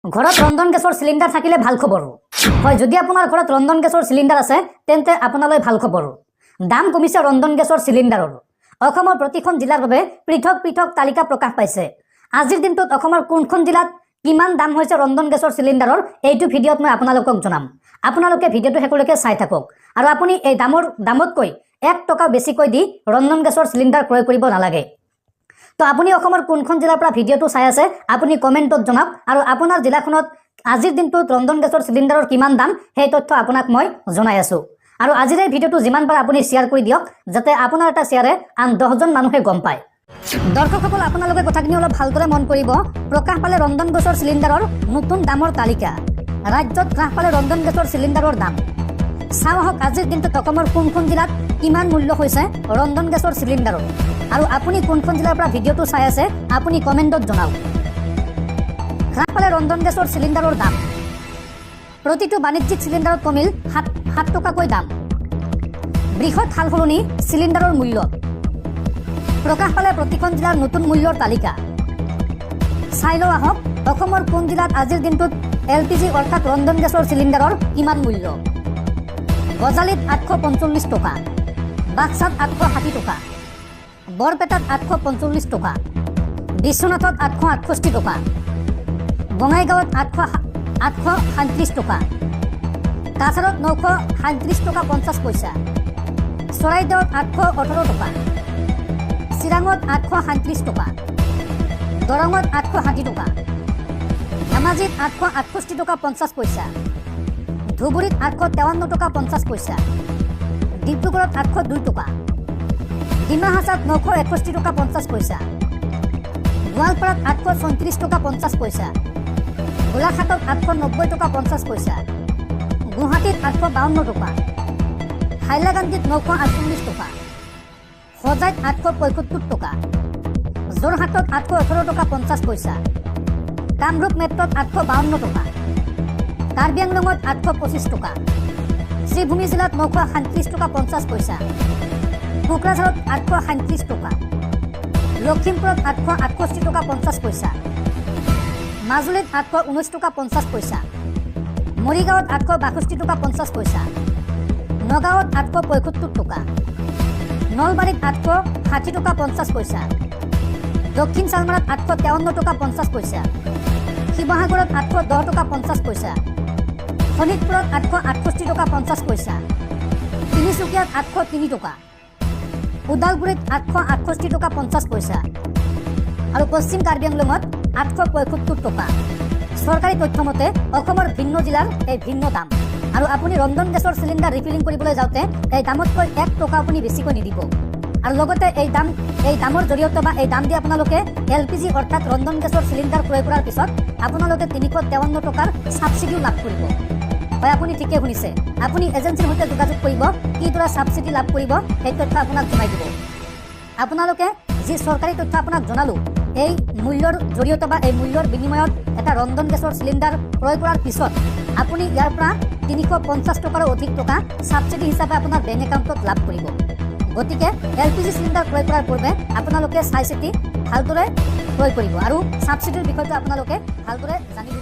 ঘৰত ৰন্ধন গেছৰ চিলিণ্ডাৰ থাকিলে ভাল খবৰ হয়। যদি আপোনাৰ ঘৰত ৰন্ধন গেছৰ চিলিণ্ডাৰ আছে তেন্তে আপোনালৈ ভাল খবৰ। দাম কমিছে ৰন্ধন গেছৰ চিলিণ্ডাৰৰ। অসমৰ প্ৰতিখন জিলাৰ বাবে পৃথক পৃথক তালিকা প্ৰকাশ পাইছে। আজিৰ দিনটোত অসমৰ কোনখন জিলাত কিমান দাম হৈছে ৰন্ধন গেছৰ চিলিণ্ডাৰৰ এইটো ভিডিঅ'ত মই আপোনালোকক জনাম। আপোনালোকে ভিডিঅ'টো শেষলৈকে চাই থাকক আৰু আপুনি এই দামতকৈ 1 টকা বেছিকৈ দি ৰন্ধন গেছৰ চিলিণ্ডাৰ ক্ৰয় কৰিব নালাগে। তো আপুনি অসমৰ কোনখন জিলাৰ পৰা ভিডিঅ'টো চাই আছে আপুনি কমেণ্টত জনাওক আৰু আপোনাৰ জিলাখনত আজিৰ দিনটোত ৰন্ধন গেছৰ চিলিণ্ডাৰৰ কিমান দাম সেই তথ্য আপোনাক মই জনাই আছো। আৰু আজিৰ এই ভিডিঅ'টো যিমান পাৰে আপুনি শ্বেয়াৰ কৰি দিয়ক যাতে আপোনাৰ এটা শ্বেয়াৰে আন 10জন মানুহে গম পায়। দৰ্শকসকল আপোনালোকে কথাখিনি অলপ ভালদৰে মন কৰিব। প্ৰকাশ পালে ৰন্ধন গেছৰ চিলিণ্ডাৰৰ নতুন দামৰ তালিকা। ৰাজ্যত হ্ৰাস পালে ৰন্ধন গেছৰ চিলিণ্ডাৰৰ দাম। চাওঁ আহক আজিৰ দিনটোত অসমৰ কোনখন জিলাত কিমান মূল্য হৈছে ৰন্ধন গেছৰ চিলিণ্ডাৰৰ। আৰু আপুনি কোনখন জিলাৰ পৰা ভিডিঅ'টো চাই আছে আপুনি কমেণ্টত জনাওক। হ্ৰাস পালে ৰন্ধন গেছৰ চিলিণ্ডাৰৰ দাম। প্ৰতিটো বাণিজ্যিক চিলিণ্ডাৰত কমিল 7 টকাকৈ দাম। বৃহৎ সালসলনি চিলিণ্ডাৰৰ মূল্যত। প্ৰকাশ পালে প্ৰতিখন জিলাৰ নতুন মূল্যৰ তালিকা। চাই লওঁ আহক অসমৰ কোন জিলাত আজিৰ দিনটোত LPG অৰ্থাৎ ৰন্ধন গেছৰ চিলিণ্ডাৰৰ কিমান মূল্য। গজালিত 845 টকা, বাক্সাত 860 টকা, বৰপেটাত 845 টকা, বিশ্বনাথত 868 টকা, বঙাইগাঁৱত 837 টকা, কাছাৰত 937 টকা 50 পইচা, চৰাইদেউত 818 টকা, চিৰাঙত 837 টকা, দৰঙত 860 টকা, ধেমাজিত 868 টকা 50 পইচা, ধুবুৰীত 853 টকা 50 পইচা, ডিব্ৰুগড়ত 802 টকা, ডিমা হাছাত 961 টকা 50 পইচা, গোৱালপাৰাত 834 টকা 50 পইচা, গোলাঘাটত 890 টকা 50 পইচা, গুৱাহাটীত 852 টকা, হাইলাকান্দিত 948 টকা, হোজাইত 875 টকা, যোৰহাটত 818 টকা 50 পইচা, কামৰূপ মেট্ৰত 852 টকা, কাৰ্বি আংলঙত 825 টকা, শ্ৰীভূমি জিলাত 937 টকা 50 পইচা, কোকৰাঝাৰত 837 টকা, লখিমপুৰত 868 টকা 50 পইচা, মাজুলীত 819 টকা 50 পইচা, মৰিগাঁৱত 862 টকা 50 পইচা, নগাঁৱত 875 টকা, নলবাৰীত 860 টকা 50 পইচা, দক্ষিণ চালমাৰাত 853 টকা 50 পইচা, শিৱসাগৰত 810 টকা 50 পইচা, শোণিতপুৰত 868 টকা 50 পইচা, তিনিচুকীয়াত 803 টকা, ওদালগুৰিত 868 টকা 50 পইচা আৰু পশ্চিম কাৰ্বি আংলঙত 875 টকা। চৰকাৰী তথ্যমতে অসমৰ ভিন্ন জিলাৰ এই ভিন্ন দাম। আৰু আপুনি ৰন্ধন গেছৰ চিলিণ্ডাৰ ৰিফিলিং কৰিবলৈ যাওঁতে এই দামতকৈ 1 টকা আপুনি বেছিকৈ নিদিব। আৰু লগতে এই দামৰ জৰিয়তে বা এই দাম দি আপোনালোকে LPG অৰ্থাৎ ৰন্ধন গেছৰ চিলিণ্ডাৰ ক্ৰয় কৰাৰ পিছত আপোনালোকে 353 টকাৰ ছাবচিডিও লাভ কৰিব। হয় আপুনি ঠিকে শুনিছে। আপুনি এজেঞ্চিৰ সৈতে যোগাযোগ কৰিব কিদৰে ছাবচিডি লাভ কৰিব সেই তথ্য আপোনাক জনাই দিব। আপোনালোকে যি চৰকাৰী তথ্য আপোনাক জনালোঁ এই মূল্যৰ জৰিয়তে বা এই মূল্যৰ বিনিময়ত এটা ৰন্ধন গেছৰ চিলিণ্ডাৰ ক্ৰয় কৰাৰ পিছত আপুনি ইয়াৰ পৰা 350 টকাৰো অধিক টকা ছাবচিডি হিচাপে আপোনাৰ বেংক একাউণ্টত লাভ কৰিব। গতিকে LPG চিলিণ্ডাৰ ক্ৰয় কৰাৰ পূৰ্বে আপোনালোকে চাই চিতি ভালদৰে ক্ৰয় কৰিব আৰু ছাবচিডিৰ বিষয়টো আপোনালোকে ভালদৰে জানিব।